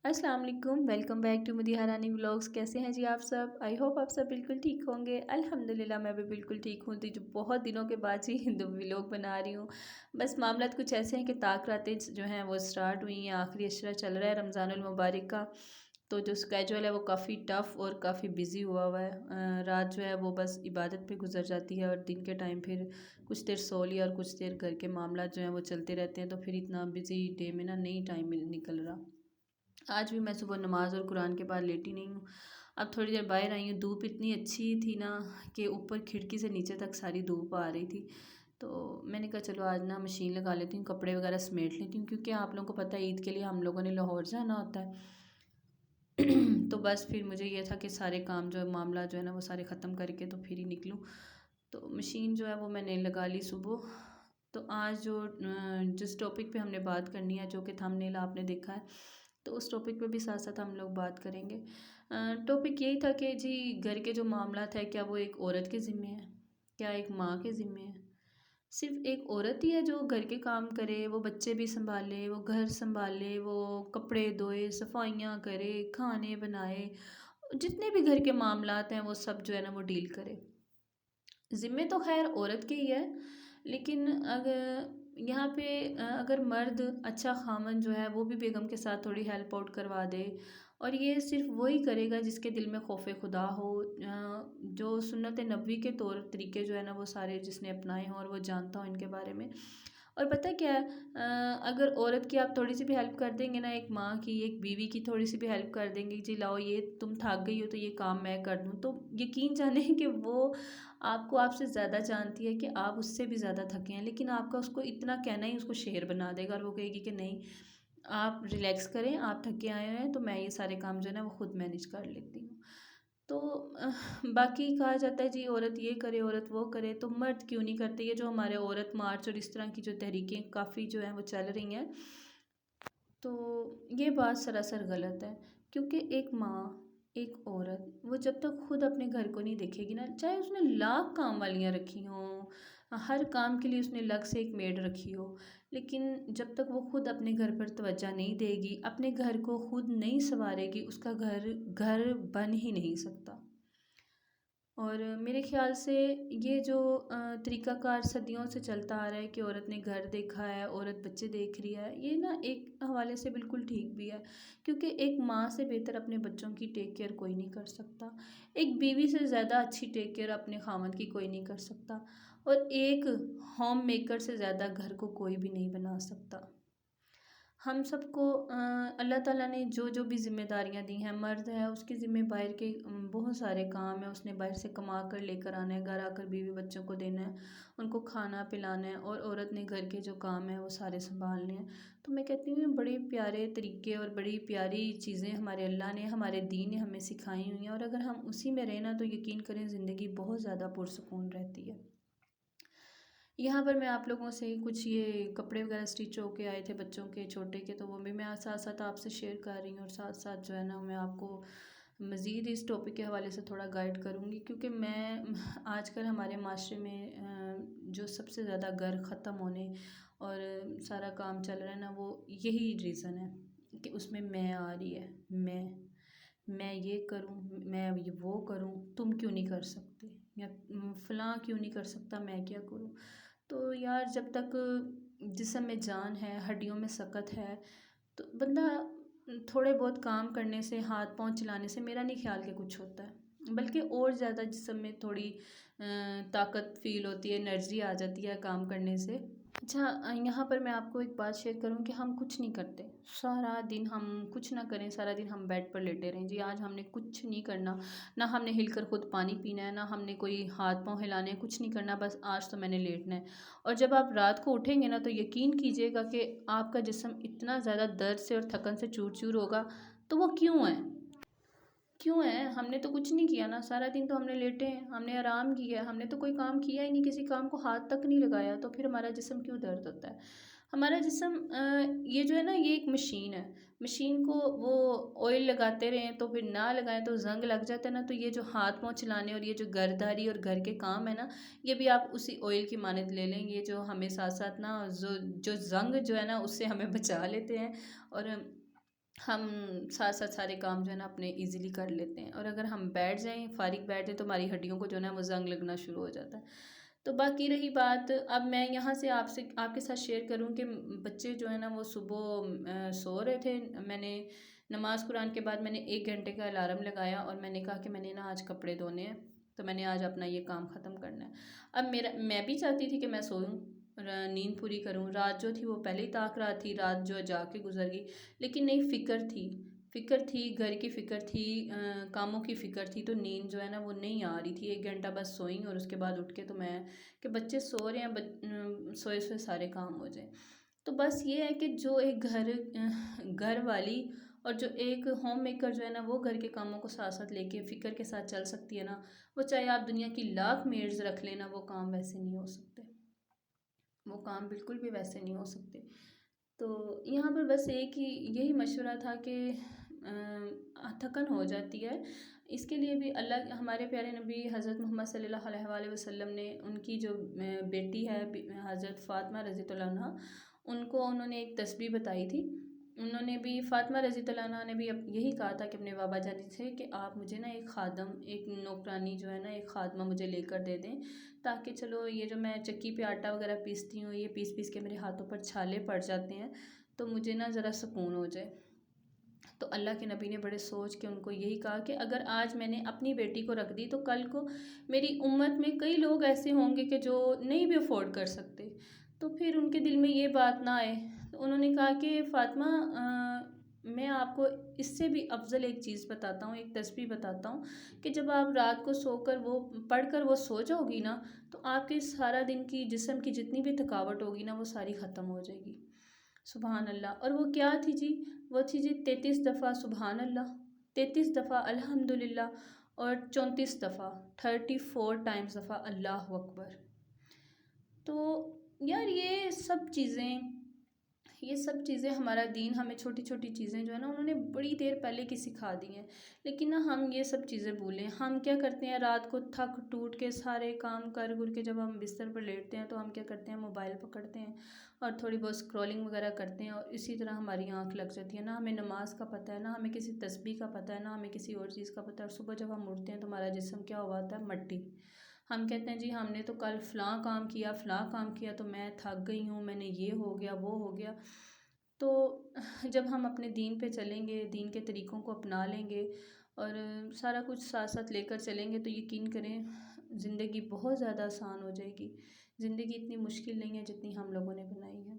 अस्सलाम वालेकुम। Welcome back to Madiha Rani vlogs. कैसे हैं जी आप सब? आई होप आप सब बिल्कुल ठीक होंगे। अल्हम्दुलिल्लाह मैं भी बिल्कुल ठीक हूँ। तो जो बहुत दिनों के बाद जी हिंदू व्लॉग बना रही हूँ। बस मामलात कुछ ऐसे हैं कि ताक़रातें जो हैं वो स्टार्ट हुई हैं। आखिरी अशरा चल रहा है रमज़ानुल मुबारक का। तो जो स्केजुअल है वो काफ़ी टफ़ और काफ़ी बिज़ी हुआ है। रात जो है वो बस इबादत पे गुजर जाती है और दिन के टाइम फिर कुछ देर सो लिया और कुछ देर घर के मामला जो हैं वो चलते रहते हैं। तो फिर इतना बिज़ी डे में ना नहीं टाइम मिल निकल रहा। आज भी मैं सुबह नमाज़ और कुरान के बाद लेटी नहीं हूँ। अब थोड़ी देर बाहर आई हूँ, धूप इतनी अच्छी थी ना कि ऊपर खिड़की से नीचे तक सारी धूप आ रही थी। तो मैंने कहा चलो आज ना मशीन लगा लेती हूँ, कपड़े वगैरह समेट लेती हूँ, क्योंकि आप लोगों को पता है ईद के लिए हम लोगों ने लाहौर जाना होता है। तो बस फिर मुझे ये था कि सारे काम जो है मामला जो है ना वो सारे ख़त्म करके तो फिर ही निकलूँ। तो मशीन जो है वो मैंने लगा ली सुबह। तो आज जिस टॉपिक पे हमने बात करनी है, जो कि थंबनेल आपने देखा है, तो उस टॉपिक पे भी साथ साथ हम लोग बात करेंगे। टॉपिक यही था कि जी घर के जो मामलात है, क्या वो एक औरत के ज़िम्मे है? क्या एक माँ के ज़िम्मे है? सिर्फ़ एक औरत ही है जो घर के काम करे, वो बच्चे भी सँभाले, वो घर सँभाले, वो कपड़े धोए, सफाइयाँ करे, खाने बनाए, जितने भी घर के मामलात हैं वो सब जो है ना वो डील करे। ज़िम्मे तो ख़ैर औरत के ही है, लेकिन अगर यहाँ पे अगर मर्द अच्छा ख़ामन जो है वो भी बेगम के साथ थोड़ी हेल्प आउट करवा दे, और ये सिर्फ़ वही करेगा जिसके दिल में खौफ़ खुदा हो, जो सुन्नत नबवी के तौर तरीके जो है ना वो सारे जिसने अपनाए हों और वो जानता हो इनके बारे में। और पता है क्या है, अगर औरत की आप थोड़ी सी भी हेल्प कर देंगे ना, एक माँ की एक बीवी की थोड़ी सी भी हेल्प कर देंगे, जी लाओ ये तुम थक गई हो तो ये काम मैं कर दूँ, तो यकीन जाने कि वो आपको आपसे ज़्यादा जानती है कि आप उससे भी ज़्यादा थके हैं, लेकिन आपका उसको इतना कहना ही उसको शेर बना देगा और वो कहेगी कि नहीं, आप रिलैक्स करें, आप थके आए हैं तो मैं ये सारे काम जो है ना वो खुद मैनेज कर लेती हूँ। तो बाकी कहा जाता है जी औरत ये करे, औरत वो करे, तो मर्द क्यों नहीं करते? ये जो हमारे औरत मार्च और इस तरह की जो तहरीकें काफ़ी जो हैं वो चल रही हैं, तो ये बात सरासर गलत है। क्योंकि एक माँ, एक औरत, वो जब तक खुद अपने घर को नहीं देखेगी ना, चाहे उसने लाख काम वालियाँ रखी हों, हर काम के लिए उसने अलग से एक मेड रखी हो, लेकिन जब तक वो खुद अपने घर पर तवज्जो नहीं देगी, अपने घर को खुद नहीं सँवारेगी, उसका घर घर बन ही नहीं सकता। और मेरे ख़्याल से ये जो तरीक़ाकार सदियों से चलता आ रहा है कि औरत ने घर देखा है, औरत बच्चे देख रही है, ये ना एक हवाले से बिल्कुल ठीक भी है, क्योंकि एक माँ से बेहतर अपने बच्चों की टेक केयर कोई नहीं कर सकता। एक बीवी से ज़्यादा अच्छी टेक केयर अपने खामद की कोई नहीं कर सकता, और एक होम मेकर से ज़्यादा घर को कोई भी नहीं बना सकता। हम सबको अल्लाह ताला ने जो भी ज़िम्मेदारियाँ दी हैं, मर्द है उसके ज़िम्मे बाहर के बहुत सारे काम हैं, उसने बाहर से कमा कर लेकर आना है, घर आकर बीवी बच्चों को देना है, उनको खाना पिलाना है, और औरत ने घर के जो काम हैं वो सारे सँभालने हैं। तो मैं कहती हूँ ये बड़े प्यारे तरीके और बड़ी प्यारी चीज़ें हमारे अल्लाह ने, हमारे दीन ने हमें सिखाई हुई हैं, और अगर हम उसी में रहें ना तो यकीन करें ज़िंदगी बहुत ज़्यादा पुरसुकून रहती है। यहाँ पर मैं आप लोगों से कुछ ये कपड़े वगैरह स्टिच होके आए थे बच्चों के छोटे के, तो वो भी मैं साथ साथ आपसे शेयर कर रही हूँ, और साथ साथ जो है ना मैं आपको मज़ीद इस टॉपिक के हवाले से थोड़ा गाइड करूँगी, क्योंकि मैं आजकल हमारे माशरे में जो सबसे ज़्यादा घर ख़त्म होने और सारा काम चल रहा है ना, वो यही रीज़न है कि उसमें मैं आ रही है। मैं ये करूँ, मैं ये वो करूँ, तुम क्यों नहीं कर सकते, या फ़लाँ क्यों नहीं कर सकता, मैं क्या करूँ? तो यार जब तक जिस्म में जान है, हड्डियों में सकत है, तो बंदा थोड़े बहुत काम करने से, हाथ पाँव चलाने से मेरा नहीं ख्याल कि कुछ होता है। बल्कि और ज़्यादा जिस्म में थोड़ी ताकत फ़ील होती है, एनर्जी आ जाती है काम करने से। अच्छा, यहाँ पर मैं आपको एक बात शेयर करूँ कि हम कुछ नहीं करते। सारा दिन हम कुछ ना करें, सारा दिन हम बेड पर लेटे रहें। जी आज हमने कुछ नहीं करना, ना हमने हिलकर खुद पानी पीना है, ना हमने कोई हाथ पाँव हिलाने हैं, कुछ नहीं करना, बस आज तो मैंने लेटना है। और जब आप रात को उठेंगे ना तो यकीन कीजिएगा कि आपका जिस्म इतना ज़्यादा दर्द से और थकन से चूर-चूर होगा। तो वो क्यों है? क्यों है? हमने तो कुछ नहीं किया ना, सारा दिन तो हमने लेटे हैं, हमने आराम किया है, हमने तो कोई काम किया ही नहीं, किसी काम को हाथ तक नहीं लगाया, तो फिर हमारा जिस्म क्यों दर्द होता है? हमारा जिस्म ये जो है ना ये एक मशीन है, मशीन को वो ऑयल लगाते रहें तो फिर ना लगाएँ तो ज़ंग लग जाता है ना, तो ये जो हाथ पाँव चलाने और ये जो घरदारी और घर के काम है ना, ये भी आप उसी ऑयल की मानद ले लें, ये जो हमें साथ-साथ ना जो जो ज़ंग जो है ना उससे हमें बचा लेते हैं, और हम साथ साथ सारे काम जो है ना अपने इजीली कर लेते हैं। और अगर हम बैठ जाएं, फारिग बैठ जाएं, तो हमारी हड्डियों को जो है ना वो जंग लगना शुरू हो जाता है। तो बाकी रही बात, अब मैं यहाँ से आपसे आपके साथ शेयर करूँ कि बच्चे जो है ना वो सुबह सो रहे थे। मैंने नमाज़ कुरान के बाद मैंने 1 घंटे का अलार्म लगाया और मैंने कहा कि मैंने ना आज कपड़े धोने हैं, तो मैंने आज अपना ये काम ख़त्म करना है। अब मेरा मैं भी चाहती थी कि मैं सोऊं, नींद पूरी करूं। रात जो थी वो पहले ही ताक रात थी, रात जो जाके गुजर गई। लेकिन नहीं, फ़िक्र थी, घर की फ़िक्र थी, कामों की फ़िक्र थी, तो नींद जो है ना वो नहीं आ रही थी। 1 घंटा बस सोई और उसके बाद उठ के तो मैं कि बच्चे सो रहे हैं, सोए सोए सारे काम हो जाए। तो बस ये है कि जो एक घर वाली और जो एक होम मेकर जो है ना वो घर के कामों को साथ साथ लेके फ़िक्र के साथ चल सकती है ना, वो चाहे आप दुनिया की लाख मेड्स रख लेना, वो काम वैसे नहीं हो सकते। वो काम बिल्कुल भी वैसे नहीं हो सकते। तो यहाँ पर बस एक ही यही मशवरा था कि थकन हो जाती है, इसके लिए भी अल्लाह हमारे प्यारे नबी हज़रत मोहम्मद सल्लल्लाहु अलैहि वसल्लम ने उनकी जो बेटी है हज़रत फ़ातिमा रज़ी अल्लाह अन्हा, उनको उन्होंने एक तस्बीह बताई थी। उन्होंने भी फ़ातिमा रज़ी अल्लाह अन्हा ने भी यही कहा था कि अपने बाबा जानी से कि आप मुझे ना एक खादम, एक नौकरानी जो है ना, एक खादमा मुझे लेकर दे दें, ताकि चलो ये जो मैं चक्की पे आटा वगैरह पीसती हूँ, ये पीस पीस के मेरे हाथों पर छाले पड़ जाते हैं, तो मुझे ना ज़रा सुकून हो जाए। तो अल्लाह के नबी ने बड़े सोच के उनको यही कहा कि अगर आज मैंने अपनी बेटी को रख दी, तो कल को मेरी उम्मत में कई लोग ऐसे होंगे कि जो नहीं भी अफोर्ड कर सकते, तो फिर उनके दिल में ये बात ना आए। तो उन्होंने कहा कि फ़ातिमा, मैं आपको इससे भी अफजल एक चीज़ बताता हूँ, एक तस्बीह बताता हूँ कि जब आप रात को सोकर वो पढ़कर वो सो जाओगी ना, तो आपके सारा दिन की जिस्म की जितनी भी थकावट होगी ना, वो सारी ख़त्म हो जाएगी। सुबहान अल्लाह। और वो क्या थी जी? वो थी जी 33 दफ़ा सुबहान अल्लाह, 33 दफ़ा अल्हम्दुलिल्लाह और 34 दफ़ा, 34 टाइम्स दफ़ा अल्लाह अकबर। तो यार ये सब चीज़ें हमारा दीन हमें छोटी छोटी चीज़ें जो है ना उन्होंने बड़ी देर पहले की सिखा दी हैं। लेकिन ना हम ये सब चीज़ें भूलें, हम क्या करते हैं, रात को थक टूट के सारे काम कर गुर के जब हम बिस्तर पर लेटते हैं, तो हम क्या करते हैं, मोबाइल पकड़ते हैं और थोड़ी बहुत स्क्रॉलिंग वगैरह करते हैं, और इसी तरह हमारी आंख लग जाती है। ना हमें नमाज का पता है, ना हमें किसी तस्बीह का पता है, ना हमें किसी और चीज़ का पता है। और सुबह जब हम उठते हैं तो हमारा जिस्म क्या हुआ होता है, मट्टी। हम कहते हैं जी हमने तो कल फ़लाँ काम किया, तो मैं थक गई हूँ, मैंने ये हो गया वो हो गया। तो जब हम अपने दीन पे चलेंगे, दीन के तरीक़ों को अपना लेंगे और सारा कुछ साथ साथ लेकर चलेंगे, तो यकीन करें ज़िंदगी बहुत ज़्यादा आसान हो जाएगी। ज़िंदगी इतनी मुश्किल नहीं है जितनी हम लोगों ने बनाई है।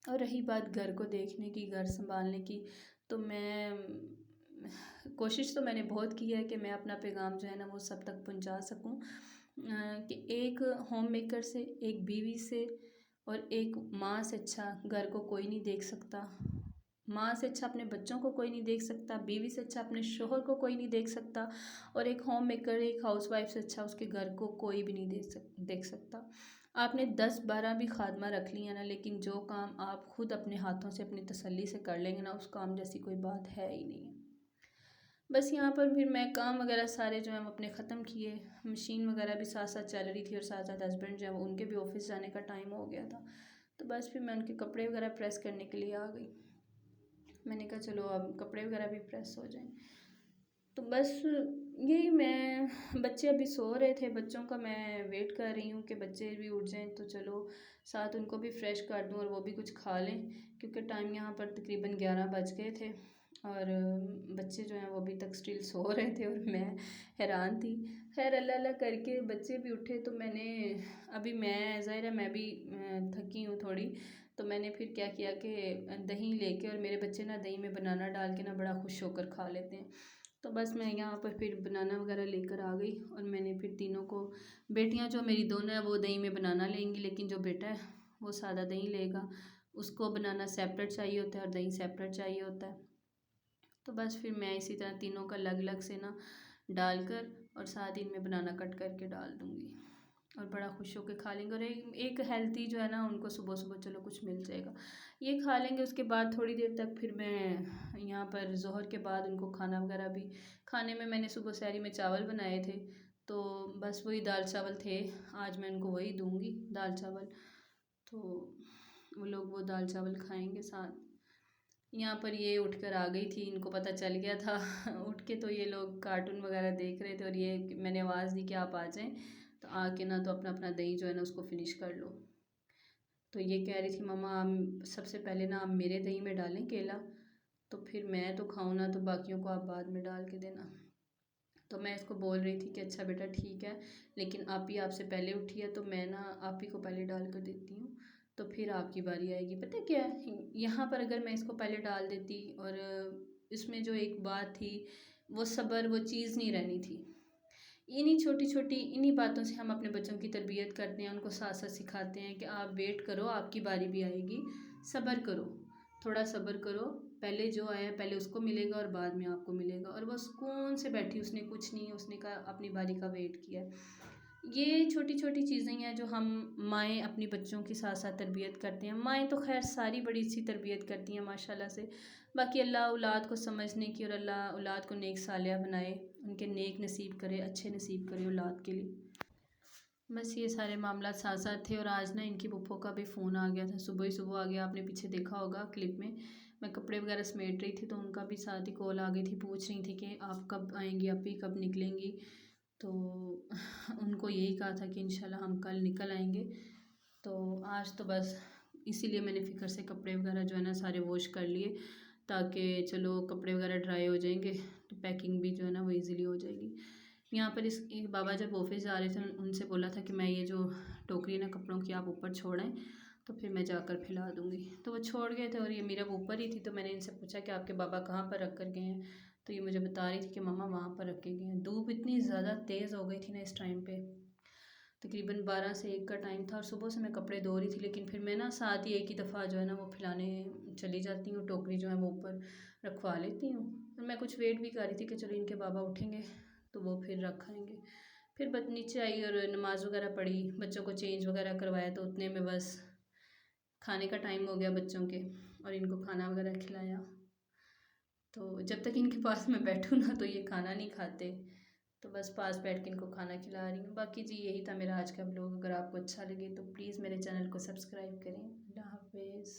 और रही बात घर को देखने की, घर सँभालने की, तो मैं कोशिश तो मैंने बहुत की है कि मैं अपना पैगाम जो है ना वो सब तक पहुंचा सकूं, कि एक होम मेकर से, एक बीवी से और एक माँ से अच्छा घर को कोई नहीं देख सकता। माँ से अच्छा अपने बच्चों को कोई नहीं देख सकता, बीवी से अच्छा अपने शोहर को कोई नहीं देख सकता, और एक होम मेकर, एक हाउसवाइफ से अच्छा उसके घर को कोई भी नहीं देख सकता। आपने 10-12 भी खादमा रख ली है ना, लेकिन जो काम आप खुद अपने हाथों से अपनी तसल्ली से कर लेंगे ना, उस काम जैसी कोई बात है ही नहीं है। बस यहाँ पर फिर मैं काम वगैरह सारे जो हैं वो अपने ख़त्म किए, मशीन वगैरह भी साथ साथ चल रही थी, और साथ साथ हस्बैंड जो है वो उनके भी ऑफिस जाने का टाइम हो गया था। तो बस फिर मैं उनके कपड़े वगैरह प्रेस करने के लिए आ गई। मैंने कहा चलो अब कपड़े वगैरह भी प्रेस हो जाएं। तो बस यही, मैं बच्चे अभी सो रहे थे, बच्चों का मैं वेट कर रही हूँ कि बच्चे भी उठ जाएं, तो चलो साथ उनको भी फ्रेश कर दूँ और वो भी कुछ खा लें, क्योंकि टाइम यहाँ पर तकरीबन 11 बज गए थे। और बच्चे जो हैं वो अभी तक स्टिल सो रहे थे और मैं हैरान थी। खैर अल्लाह अल्लाह करके बच्चे भी उठे, तो मैंने अभी मैं ज़ाहिर है मैं भी थकी हूँ थोड़ी, तो मैंने फिर क्या किया कि दही लेके, और मेरे बच्चे ना दही में बनाना डाल के ना बड़ा खुश होकर खा लेते हैं, तो बस मैं यहाँ पर फिर बनाना वगैरह लेकर आ गई। और मैंने फिर तीनों को, बेटियाँ जो मेरी दोनों है वो दही में बनाना लेंगी, लेकिन जो बेटा है वो सादा दही लेगा, उसको बनाना सेपरेट चाहिए होता है और दही सेपरेट चाहिए होता है। तो बस फिर मैं इसी तरह तीनों का अलग अलग से ना डालकर, और साथ ही इनमें बनाना कट करके डाल दूँगी, और बड़ा खुश होकर खा लेंगे। और एक हेल्थी जो है ना उनको सुबह सुबह चलो कुछ मिल जाएगा, ये खा लेंगे। उसके बाद थोड़ी देर तक फिर मैं यहाँ पर ज़ोहर के बाद उनको खाना वगैरह भी, खाने में मैंने सुबह सहरी में चावल बनाए थे, तो बस वही दाल चावल थे, आज मैं उनको वही दूँगी दाल चावल, तो वो लोग वो दाल चावल खाएंगे साथ। यहाँ पर ये उठकर आ गई थी, इनको पता चल गया था उठ के तो ये लोग कार्टून वगैरह देख रहे थे और ये मैंने आवाज़ दी कि आप आ जाएं, तो आके ना तो अपना अपना दही जो है ना उसको फिनिश कर लो। तो ये कह रही थी मम्मा आप सबसे पहले ना आप मेरे दही में डालें केला, तो फिर मैं तो खाऊं ना, तो बाकियों को आप बाद में डाल के देना। तो मैं इसको बोल रही थी कि अच्छा बेटा ठीक है, लेकिन आप ही आपसे पहले उठी है तो मैं ना आप ही को पहले डाल कर देती हूँ, तो फिर आपकी बारी आएगी। पता है क्या है, यहाँ पर अगर मैं इसको पहले डाल देती, और इसमें जो एक बात थी वो सब्र, वो चीज़ नहीं रहनी थी। इन्हीं छोटी छोटी इन्हीं बातों से हम अपने बच्चों की तरबियत करते हैं, उनको साथ साथ सिखाते हैं कि आप वेट करो, आपकी बारी भी आएगी, सब्र करो, थोड़ा सब्र करो, पहले जो आया पहले उसको मिलेगा और बाद में आपको मिलेगा। और वो सुकून से बैठी, उसने कुछ नहीं, उसने कहा अपनी बारी का वेट किया। ये छोटी छोटी चीज़ें हैं जो हम माएँ अपनी बच्चों की साथ साथ तरबियत करते हैं। माएँ तो खैर सारी बड़ी सी तरबियत करती हैं माशाल्लाह से। बाकी अल्लाह औलाद को समझने की, और अल्लाह औलाद को नेक सालिया बनाए, उनके नेक नसीब करे, अच्छे नसीब करे औलाद के लिए। बस ये सारे मामला साथ साथ थे। और आज ना इनकी पुप्पो का भी फ़ोन आ गया था, सुबह ही सुबह आ गया, आपने पीछे देखा होगा क्लिप में। मैं कपड़े वगैरह समेट रही थी तो उनका भी साथ ही कॉल आ गई थी, पूछ रही थी कि आप कब आएंगी, आप ही कब निकलेंगी। तो उनको यही कहा था कि इंशाल्लाह हम कल निकल आएंगे। तो आज तो बस इसीलिए मैंने फ़िक्र से कपड़े वगैरह जो है ना सारे वॉश कर लिए, ताकि चलो कपड़े वगैरह ड्राई हो जाएंगे तो पैकिंग भी जो है ना वो ईज़िली हो जाएगी। यहाँ पर इस बाबा जब ऑफिस जा रहे थे उनसे बोला था कि मैं ये जो टोकरी है ना कपड़ों की आप ऊपर छोड़ें, तो फिर मैं जाकर फैला दूँगी। तो वो छोड़ गए थे और ये मेरा ऊपर ही थी, तो मैंने इनसे पूछा कि आपके बाबा कहाँ पर रख कर गए हैं, तो ये मुझे बता रही थी कि मम्मा वहाँ पर रखे गए हैं। धूप इतनी ज़्यादा तेज़ हो गई थी ना इस टाइम पे, तकरीबन 12 से 1 का टाइम था और सुबह से मैं कपड़े धो रही थी, लेकिन फिर मैं ना साथ ही एक ही दफ़ा जो है ना वो फैलाने चली जाती हूँ, टोकरी जो है वो ऊपर रखवा लेती हूँ। और मैं कुछ वेट भी कर रही थी कि चलो इनके बाबा उठेंगे तो वो फिर रखाएंगे। फिर बस नीचे आई और नमाज़ वगैरह पढ़ी, बच्चों को चेंज वगैरह करवाया, तो उतने में बस खाने का टाइम हो गया बच्चों के, और इनको खाना वगैरह खिलाया। तो जब तक इनके पास मैं बैठूँ ना तो ये खाना नहीं खाते, तो बस पास बैठ के इनको खाना खिला रही हूँ। बाकी जी यही था मेरा आज का ब्लॉग। अगर आपको अच्छा लगे तो प्लीज़ मेरे चैनल को सब्सक्राइब करें। अल्लाह हाफिज़।